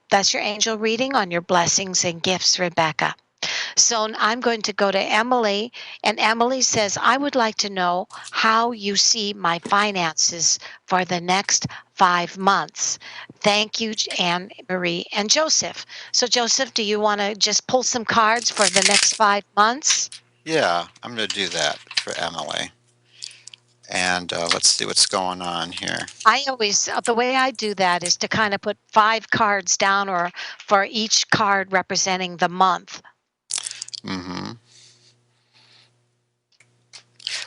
Speaker 2: that's your angel reading on your blessings and gifts, Rebecca. So I'm going to go to Emily, and Emily says, I would like to know how you see my finances for the next 5 months. Thank you, Anne Marie and Joseph. So, Joseph, do you want to just pull some cards for the next 5 months?
Speaker 3: Yeah, I'm going to do that for Emily. And let's see what's going on here.
Speaker 2: I always, the way I do that is to kind of put 5 cards down, or for each card representing the month.
Speaker 3: Hmm.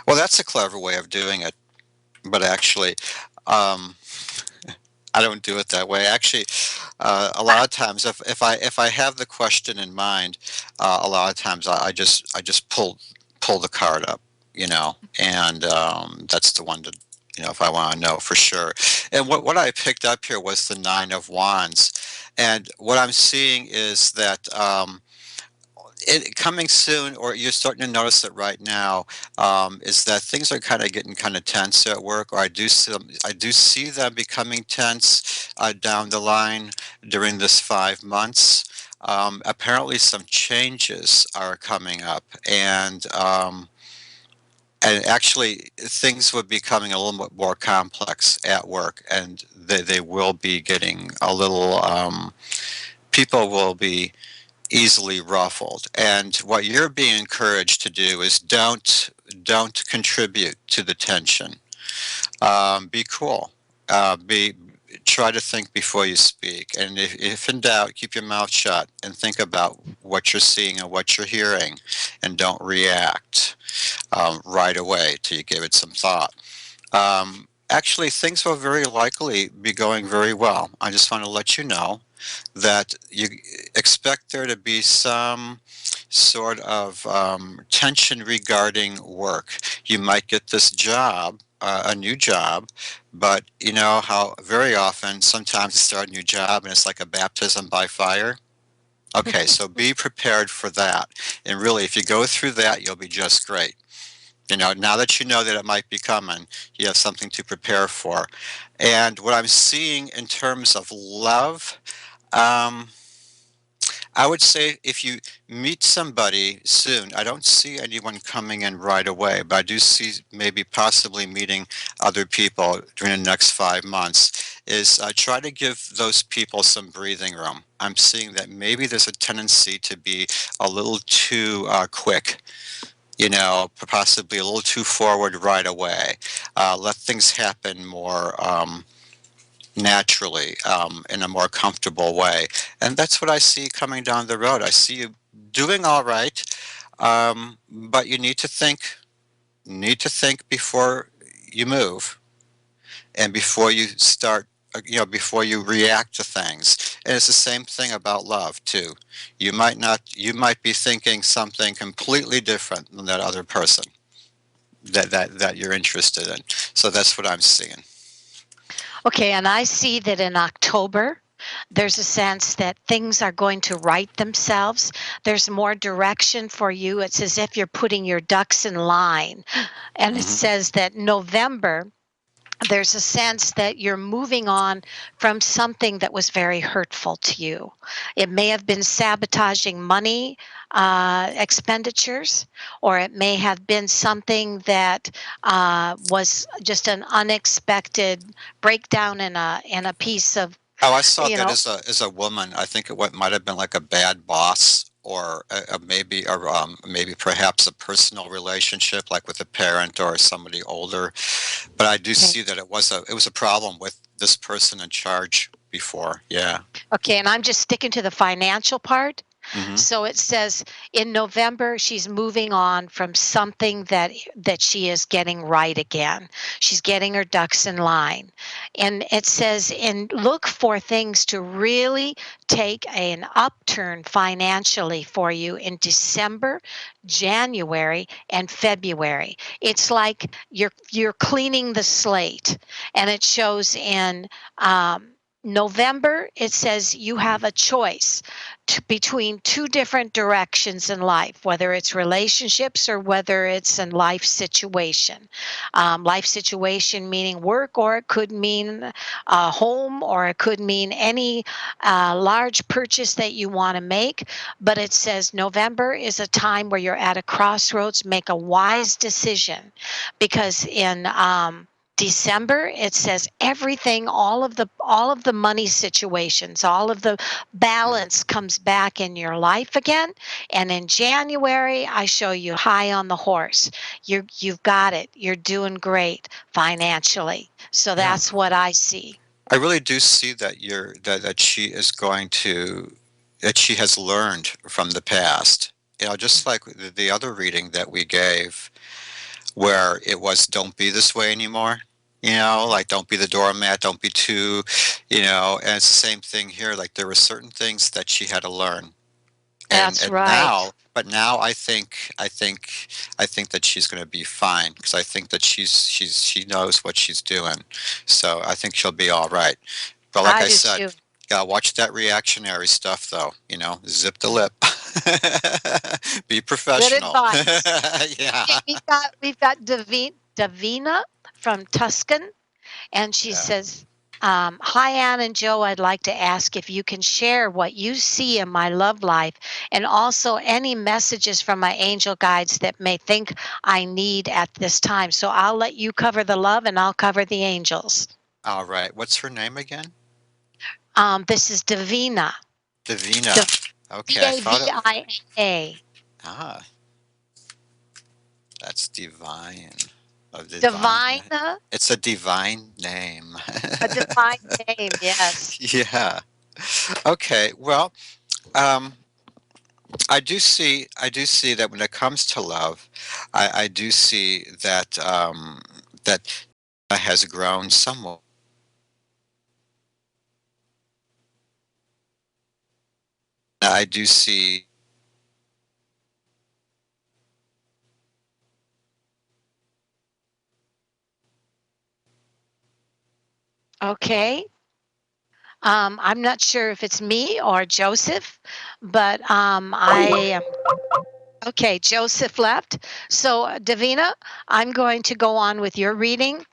Speaker 3: Well, that's a clever way of doing it. But actually, um, I don't do it that way. Actually, a lot of times, if I have the question in mind, a lot of times I just pull the card up, and that's the one to, if I want to know for sure. And what I picked up here was the Nine of Wands, and what I'm seeing is that. It coming soon, or you're starting to notice it right now, is that things are kind of getting kind of tense at work, or I do see them becoming tense down the line during this 5 months. Apparently, some changes are coming up, and actually things will be becoming a little bit more complex at work, and they will be getting a little. People will be easily ruffled. And what you're being encouraged to do is don't contribute to the tension. Be cool. Be Try to think before you speak. And if in doubt, keep your mouth shut and think about what you're seeing and what you're hearing, and don't react right away till you give it some thought. Actually, things will very likely be going very well. I just want to let you know that you expect there to be some sort of tension regarding work. You might get this job, a new job, but you know how very often, sometimes you start a new job and it's like a baptism by fire. Okay, so be prepared for that. And really, if you go through that, you'll be just great. Now that you know that it might be coming, you have something to prepare for. And what I'm seeing in terms of love, um, I would say if you meet somebody soon, I don't see anyone coming in right away, but I do see maybe possibly meeting other people during the next 5 months, is try to give those people some breathing room. I'm seeing that maybe there's a tendency to be a little too quick, possibly a little too forward right away. Let things happen more naturally, in a more comfortable way. And that's what I see coming down the road. I see you doing all right, but you need to think before you move, and before you start, before you react to things. And it's the same thing about love too. You might be thinking something completely different than that other person that you're interested in. So that's what I'm seeing.
Speaker 2: Okay, and I see that in October, There's a sense that things are going to right themselves. There's more direction for you. It's as if you're putting your ducks in line. And it
Speaker 3: Hmm.
Speaker 2: says that November, there's a sense that you're moving on from something that was very hurtful to you. It may have been sabotaging money expenditures, or it may have been something that was just an unexpected breakdown in a piece of,
Speaker 3: Oh, I saw
Speaker 2: you
Speaker 3: that
Speaker 2: know.
Speaker 3: as a woman. I think it what might have been like a bad boss, or maybe perhaps a personal relationship, like with a parent or somebody older. But I do
Speaker 2: Okay.
Speaker 3: see that it was a problem with this person in charge before. Yeah.
Speaker 2: Okay, and I'm just sticking to the financial part.
Speaker 3: Hmm.
Speaker 2: So it says in November she's moving on from something that she is getting right again. She's getting her ducks in line. And it says, and look for things to really take an upturn financially for you in December, January, and February. It's like you're cleaning the slate. And it shows in November, it says you have a choice between two different directions in life, whether it's relationships or whether it's in life situation. Life situation meaning work, or it could mean a home, or it could mean any large purchase that you want to make. But it says November is a time where you're at a crossroads, make a wise decision, because in December, it says everything, all of the money situations, all of the balance comes back in your life again. And in January, I show you high on the horse. You've got it. You're doing great financially. So
Speaker 3: Yeah.
Speaker 2: that's what I see.
Speaker 3: I really do see that she is going to that she has learned from the past. Just like the other reading that we gave, where it was don't be this way anymore. Like don't be the doormat, don't be too, and it's the same thing here. Like there were certain things that she had to learn. And
Speaker 2: That's right.
Speaker 3: now I think that she's going to be fine, because I think that she knows what she's doing. So I think she'll be all right. But like
Speaker 2: I
Speaker 3: I
Speaker 2: do
Speaker 3: said,
Speaker 2: too.
Speaker 3: gotta watch that reactionary stuff though, zip the lip. Be
Speaker 2: Good
Speaker 3: professional.
Speaker 2: advice.
Speaker 3: Yeah.
Speaker 2: Okay, we've got Davina from Tuscan. And she
Speaker 3: Yeah.
Speaker 2: says, "Hi, Ann and Joe. I'd like to ask if you can share what you see in my love life, and also any messages from my angel guides that may think I need at this time. So I'll let you cover the love, and I'll cover the angels."
Speaker 3: All right. What's her name again?
Speaker 2: This is Davina,
Speaker 3: Davina.
Speaker 2: D
Speaker 3: Okay, I
Speaker 2: A
Speaker 3: thought
Speaker 2: V
Speaker 3: it.
Speaker 2: I N A,
Speaker 3: Ah, that's divine. A divine.
Speaker 2: Divina,
Speaker 3: It's a divine name.
Speaker 2: a divine name. Yes.
Speaker 3: Yeah. Okay. Well, um, I do see that when it comes to love, I do see that has grown somewhat. I do see.
Speaker 2: Okay. I'm not sure if it's me or Joseph, but I am. Okay, Joseph left. So, Davina, I'm going to go on with your reading,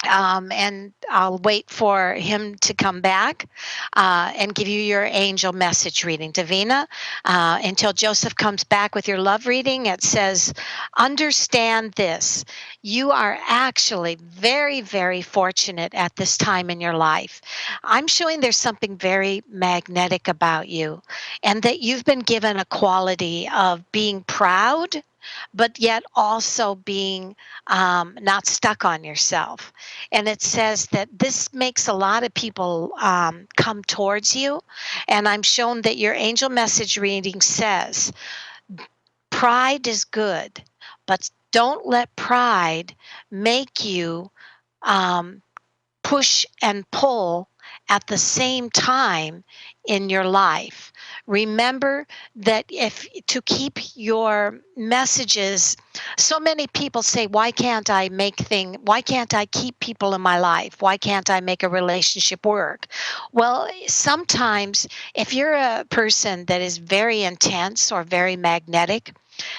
Speaker 2: and I'll wait for him to come back and give you your angel message reading. Davina, until Joseph comes back with your love reading, it says, understand this. You are actually very, very fortunate at this time in your life. I'm showing there's something very magnetic about you, and that you've been given a quality of being proud, but yet also being not stuck on yourself. And it says that this makes a lot of people come towards you. And I'm shown that your angel message reading says pride is good, but don't let pride make you um, push and pull at the same time in your life. Remember that if to keep your messages, so many people say, why can't I keep people in my life? Why can't I make a relationship work? Well, sometimes if you're a person that is very intense or very magnetic,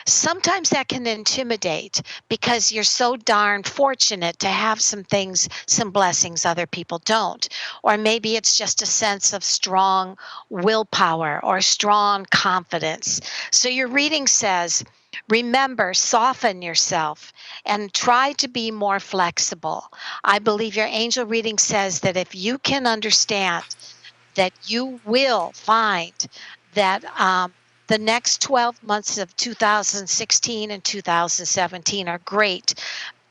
Speaker 2: sometimes that can intimidate because you're so darn fortunate to have some things, some blessings other people don't. Or maybe it's just a sense of strong willpower or strong confidence. So your reading says, remember, soften yourself and try to be more flexible. I believe your angel reading says that if you can understand that you will find that the next 12 months of 2016 and 2017 are great.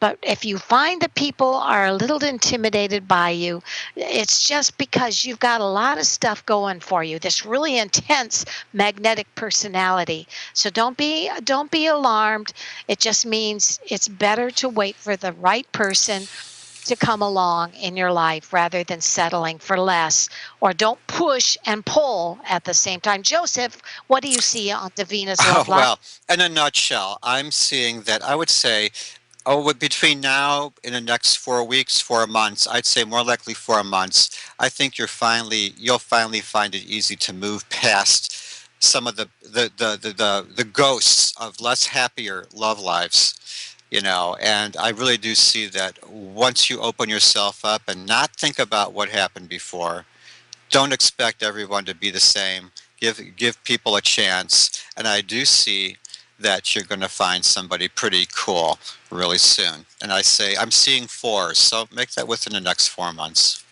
Speaker 2: But if you find that people are a little intimidated by you, it's just because you've got a lot of stuff going for you. This really intense magnetic personality. So don't be alarmed. It just means it's better to wait for the right person to come along in your life rather than settling for less, or don't push and pull at the same time. Joseph, what do you see on Davina's
Speaker 3: Oh,
Speaker 2: love life?
Speaker 3: well, in a nutshell, I'm seeing that I would say, oh, between now in the next 4 weeks, 4 months, I'd say more likely 4 months, I think you'll finally find it easy to move past some of the ghosts of less happier love lives, and I really do see that once you open yourself up and not think about what happened before, don't expect everyone to be the same. Give people a chance, and I do see that you're going to find somebody pretty cool really soon. And I say I'm seeing four, so make that within the next 4 months.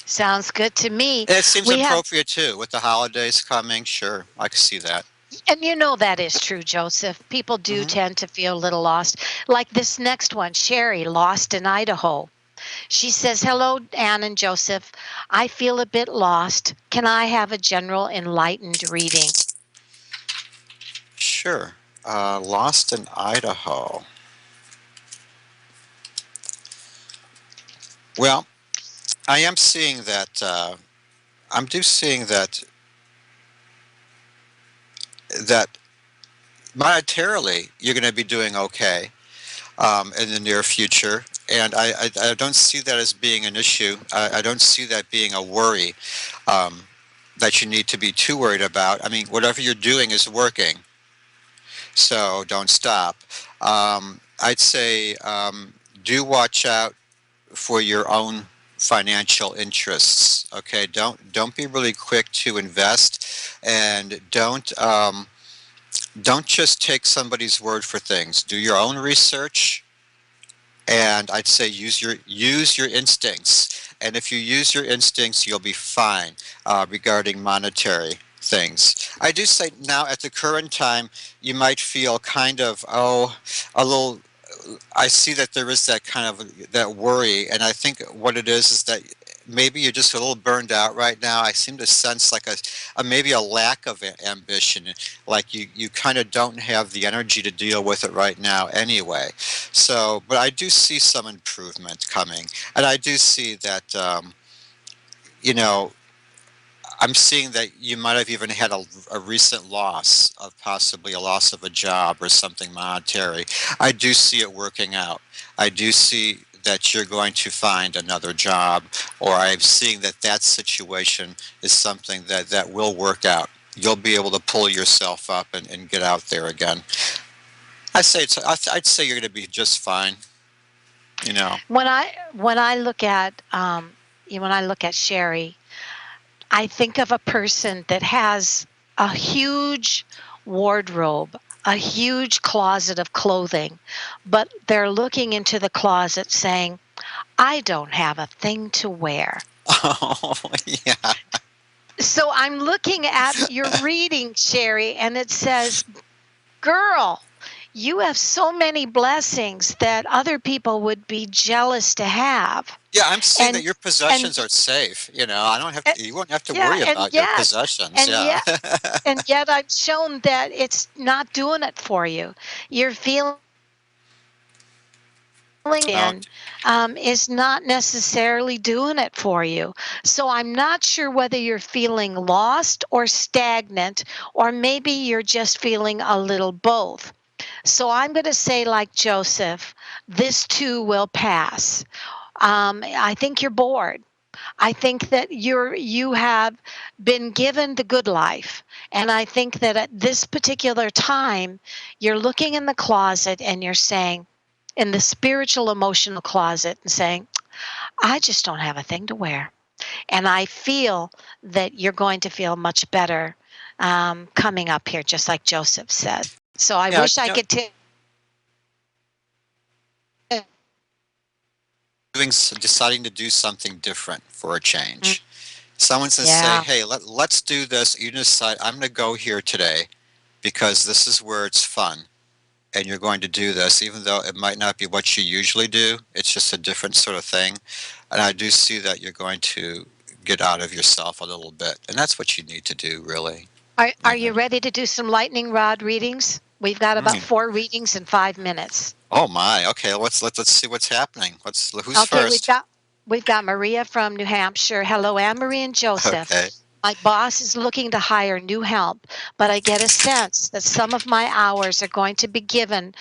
Speaker 2: Sounds good to me.
Speaker 3: It seems
Speaker 2: We have,
Speaker 3: appropriate too, with the holidays coming. Sure, I can see that.
Speaker 2: and you know that is true, Joseph. People do
Speaker 3: Hmm.
Speaker 2: tend to feel a little lost. Like this next one, Sherry, lost in Idaho. She says, hello, Anne and Joseph. I feel a bit lost. Can I have a general enlightened reading?
Speaker 3: Sure. Lost in Idaho. Well, I am seeing that. I'm do seeing that monetarily you're going to be doing okay in the near future, and I don't see that as being an issue. I don't see that being a worry um, that you need to be too worried about. I mean, whatever you're doing is working, so don't stop. I'd say do watch out for your own financial interests. Okay, don't be really quick to invest, and don't just take somebody's word for things. Do your own research, and I'd say use your instincts. And if you use your instincts, you'll be fine regarding monetary things. I do say now at the current time, you might feel kind of a little. I see that there is that kind of that worry, and I think what it is that maybe you're just a little burned out right now. I seem to sense like a maybe a lack of ambition, like you kind of don't have the energy to deal with it right now anyway. So, but I do see some improvement coming, and I do see that you know I'm seeing that you might have even had a recent loss of possibly a loss of a job or something monetary. I do see it working out. I do see that you're going to find another job, or I'm seeing that that situation is something that will work out. You'll be able to pull yourself up and get out there again. I'd say you're going to be just fine. You know.
Speaker 2: When I look at when I look at Sherry, I think of a person that has a huge wardrobe, a huge closet of clothing, but they're looking into the closet saying, I don't have a thing to wear.
Speaker 3: Oh yeah.
Speaker 2: So I'm looking at your reading, Sherry, and it says, girl, you have so many blessings that other people would be jealous to have.
Speaker 3: Yeah, I'm seeing that
Speaker 2: And
Speaker 3: your
Speaker 2: and
Speaker 3: possessions are safe. I don't have
Speaker 2: uh,
Speaker 3: to, you won't have to
Speaker 2: yeah,
Speaker 3: worry
Speaker 2: and
Speaker 3: about your
Speaker 2: yet
Speaker 3: possessions.
Speaker 2: and
Speaker 3: Yeah.
Speaker 2: yet and yet I'm shown that it's not doing it for you. You're feeling
Speaker 3: No,
Speaker 2: in is not necessarily doing it for you. So I'm not sure whether you're feeling lost or stagnant, or maybe you're just feeling a little both. So I'm going to say, like Joseph, this too will pass. I think you're bored. I think that you have been given the good life. And I think that at this particular time, you're looking in the closet and you're saying, in the spiritual emotional closet, and saying, I just don't have a thing to wear. And I feel that you're going to feel much better coming up here, just like Joseph said. So I
Speaker 3: yeah,
Speaker 2: wish I could tell.
Speaker 3: deciding to do something different for a change. Someone's going to say,
Speaker 2: Yeah.
Speaker 3: hey, let's do this. You decide, I'm going to go here today because this is where it's fun. And you're going to do this, even though it might not be what you usually do. It's just a different sort of thing. And I do see that you're going to get out of yourself a little bit. And that's what you need to do, really.
Speaker 2: Are you
Speaker 3: And,
Speaker 2: ready to do some lightning rod readings? We've got about
Speaker 3: mm,
Speaker 2: 4 readings in 5 minutes.
Speaker 3: oh my, okay, let's see what's happening. Who's
Speaker 2: Okay, we've
Speaker 3: first?
Speaker 2: got we've got Maria from New Hampshire. Hello, Anne Marie and Joseph.
Speaker 3: Okay.
Speaker 2: My boss is looking to hire new help, but I get a sense that some of my hours are going to be given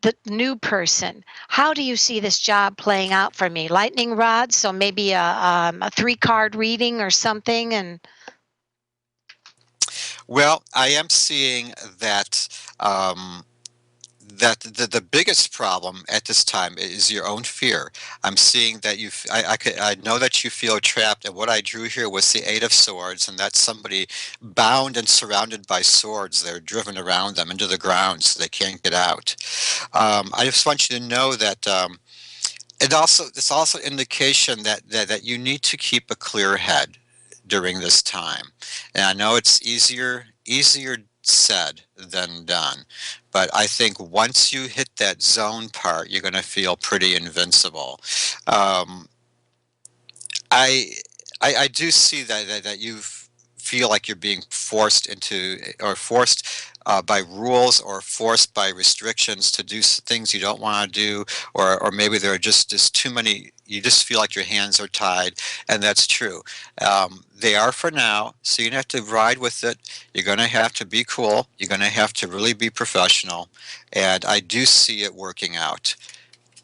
Speaker 2: the new person. How do you see this job playing out for me? Lightning rod, so maybe a 3 card reading or something, and
Speaker 3: Well, I am seeing that that the biggest problem at this time is your own fear. I'm seeing that I know that you feel trapped, and what I drew here was the Eight of Swords, and that's somebody bound and surrounded by swords. They're driven around them into the ground so they can't get out. I just want you to know that it's also indication that you need to keep a clear head during this time. And I know it's easier said than done, but I think once you hit that zone part, you're going to feel pretty invincible. Um, I, I do see that you feel like you're being forced into or forced by rules or forced by restrictions to do things you don't want to do, or maybe there are just too many. You just feel like your hands are tied, and that's true. They are for now, so you have to ride with it. You're going to have to be cool. You're going to have to really be professional, and I do see it working out.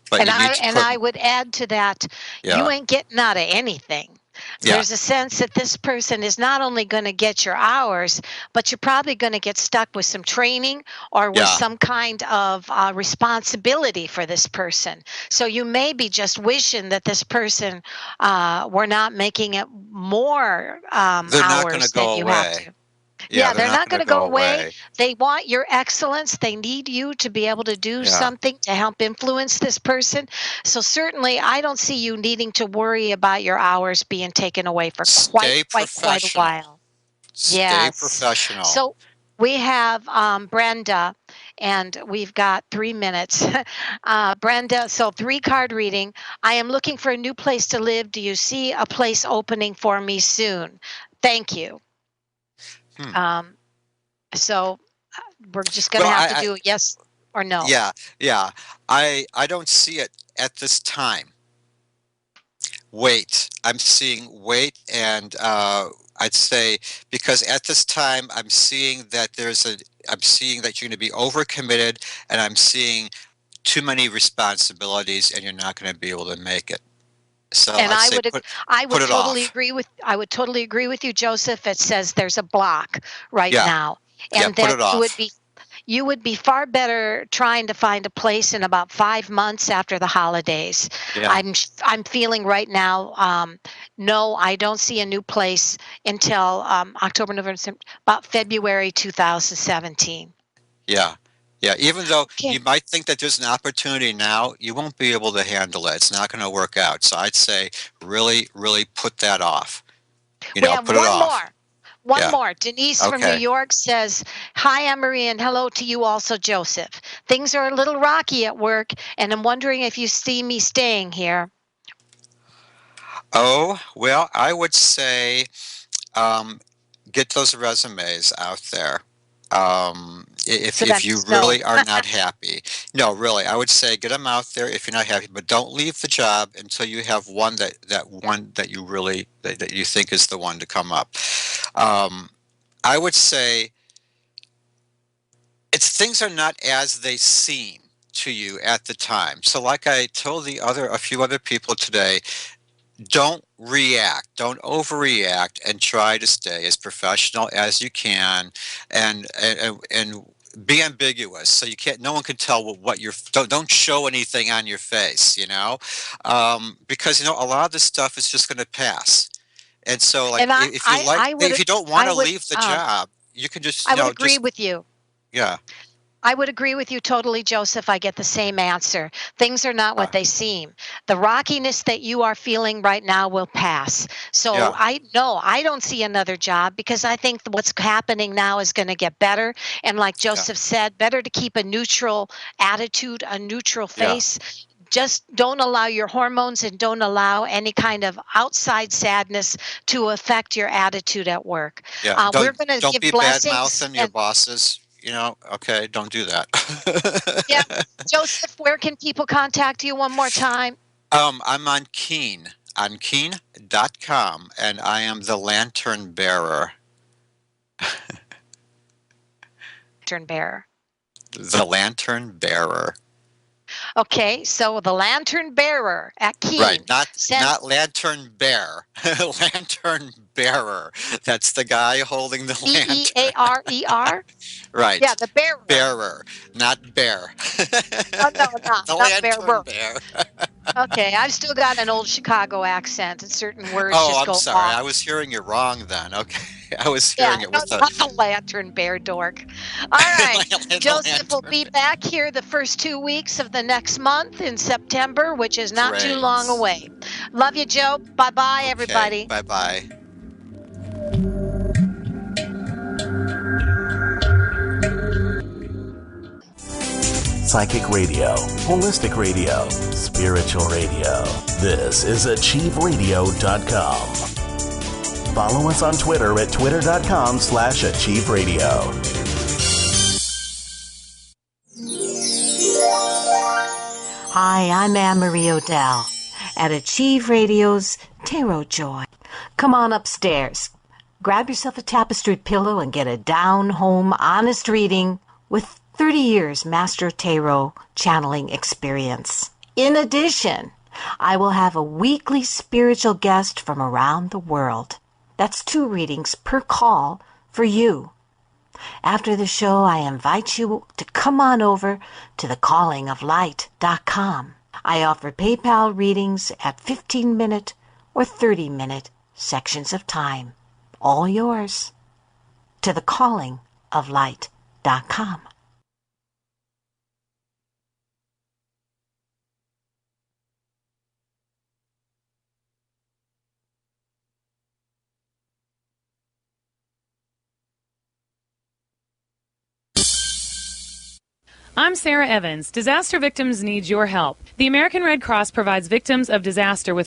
Speaker 3: But
Speaker 2: And
Speaker 3: you
Speaker 2: I
Speaker 3: need to
Speaker 2: and
Speaker 3: put,
Speaker 2: I would add to that, you
Speaker 3: yeah,
Speaker 2: ain't getting out of anything.
Speaker 3: yeah.
Speaker 2: There's a sense that this person is not only going to get your hours, but you're probably going to get stuck with some training or with
Speaker 3: Yeah,
Speaker 2: some kind of responsibility for this person. So you may be just wishing that this person were not making it more
Speaker 3: they're not going to
Speaker 2: hours than
Speaker 3: go
Speaker 2: you have
Speaker 3: away.
Speaker 2: to.
Speaker 3: Yeah,
Speaker 2: Yeah,
Speaker 3: they're
Speaker 2: they're
Speaker 3: not
Speaker 2: not
Speaker 3: going
Speaker 2: going
Speaker 3: to
Speaker 2: to go
Speaker 3: go
Speaker 2: away.
Speaker 3: away.
Speaker 2: They want your excellence. They need you to be able to do
Speaker 3: Yeah.
Speaker 2: something to help influence this person. So certainly I don't see you needing to worry about your hours being taken away for
Speaker 3: Stay
Speaker 2: quite a
Speaker 3: professional.
Speaker 2: while.
Speaker 3: Stay
Speaker 2: Yes.
Speaker 3: professional.
Speaker 2: So we have Brenda, and we've got 3 minutes. Brenda, so 3 card reading. I am looking for a new place to live. Do you see a place opening for me soon? Thank you.
Speaker 3: Hmm.
Speaker 2: Um, so we're just going to
Speaker 3: Well,
Speaker 2: have to do a yes or no.
Speaker 3: yeah, yeah. I don't see it at this time. Wait, I'm seeing wait, and I'd say because at this time I'm seeing that you're going to be overcommitted, and I'm seeing too many responsibilities, and you're not going to be able to make it. So
Speaker 2: And
Speaker 3: I'd say
Speaker 2: I
Speaker 3: put
Speaker 2: would
Speaker 3: it
Speaker 2: totally
Speaker 3: off.
Speaker 2: agree with I would totally agree with you, Joseph. It says there's a block right
Speaker 3: Yeah,
Speaker 2: now,
Speaker 3: yeah,
Speaker 2: and
Speaker 3: put
Speaker 2: that
Speaker 3: it off.
Speaker 2: you would be far better trying to find a place in about 5 months after the holidays.
Speaker 3: Yeah,
Speaker 2: I'm feeling right now. No, I don't see a new place until October, November, about February 2017.
Speaker 3: yeah, yeah. Even though
Speaker 2: Okay.
Speaker 3: you might think that there's an opportunity now, you won't be able to handle it. It's not going to work out. So I'd say really put that off.
Speaker 2: We have
Speaker 3: Put it
Speaker 2: one
Speaker 3: off.
Speaker 2: more. One
Speaker 3: Yeah.
Speaker 2: more. Denise from New
Speaker 3: Okay.
Speaker 2: York says, Hi, Emery, and hello to you also, Joseph. Things are a little rocky at work, and I'm wondering if you see me staying here.
Speaker 3: Oh, well, I would say um, get those resumes out there.
Speaker 2: So that
Speaker 3: If you
Speaker 2: means no.
Speaker 3: really are not happy. No, really, I would say get them out there if you're not happy, but don't leave the job until you have one that you really that you think is the one to come up. Um, I would say it's things are not as they seem to you at the time. So like I told a few other people today, don't react, don't overreact, and try to stay as professional as you can, and be ambiguous so you can't no one can tell what you're don't show anything on your face, because a lot of this stuff is just going to pass. And so, like,
Speaker 2: And
Speaker 3: if you don't want
Speaker 2: I
Speaker 3: to
Speaker 2: would,
Speaker 3: leave the job, you can just
Speaker 2: I would agree
Speaker 3: just
Speaker 2: with you.
Speaker 3: yeah.
Speaker 2: I would agree with you totally, Joseph. I get the same answer. Things are not what they seem. The rockiness that you are feeling right now will pass. So
Speaker 3: Yeah,
Speaker 2: I don't see another job because I think what's happening now is going to get better. And like
Speaker 3: yeah,
Speaker 2: Joseph said, better to keep a neutral attitude, a neutral
Speaker 3: yeah,
Speaker 2: face. Just don't allow your hormones and don't allow any kind of outside sadness to affect your attitude at work.
Speaker 3: yeah.
Speaker 2: We're going to
Speaker 3: Don't
Speaker 2: give
Speaker 3: be bad
Speaker 2: blessings
Speaker 3: mouthing your
Speaker 2: and
Speaker 3: bosses. Okay, don't do that.
Speaker 2: yeah. Joseph, where can people contact you one more time?
Speaker 3: I'm on Keen.com, and I am the lantern bearer.
Speaker 2: Lantern bearer.
Speaker 3: The lantern bearer.
Speaker 2: Okay, so the lantern bearer at
Speaker 3: Right,
Speaker 2: Keen sent
Speaker 3: not lantern bear. Lantern bearer. That's the guy holding the lantern.
Speaker 2: Bearer.
Speaker 3: Right.
Speaker 2: Yeah, the bearer.
Speaker 3: Bearer, not bear.
Speaker 2: Oh no,
Speaker 3: The
Speaker 2: not
Speaker 3: lantern
Speaker 2: bearer.
Speaker 3: bear.
Speaker 2: Okay, I've still got an old Chicago accent, and certain words
Speaker 3: Oh,
Speaker 2: just
Speaker 3: I'm
Speaker 2: go
Speaker 3: sorry.
Speaker 2: off.
Speaker 3: I was hearing you wrong then. Okay. I was
Speaker 2: Yeah,
Speaker 3: hearing it
Speaker 2: no,
Speaker 3: with the
Speaker 2: not the lantern bear dork. All right. Joseph will
Speaker 3: lantern
Speaker 2: be
Speaker 3: bear.
Speaker 2: back here the first 2 weeks of the next month in September, which is not too long
Speaker 3: Great.
Speaker 2: away. Love you, Joe. Bye bye,
Speaker 3: Okay.
Speaker 2: everybody.
Speaker 3: Bye-bye.
Speaker 1: Psychic radio, holistic radio, spiritual radio. This is achieveradio.com. Follow us on Twitter at twitter.com/achieveradio.
Speaker 5: Hi, I'm Anne-Marie Odell at Achieve Radio's Tarot Joy. Come on upstairs. Grab yourself a tapestried pillow and get a down-home, honest reading with 30 years Master Tarot channeling experience. In addition, I will have a weekly spiritual guest from around the world. That's 2 readings per call for you. After the show, I invite you to come on over to thecallingoflight.com. I offer PayPal readings at 15-minute or 30-minute sections of time. All yours. To thecallingoflight.com.
Speaker 6: I'm Sarah Evans. Disaster victims need your help. The American Red Cross provides victims of disaster with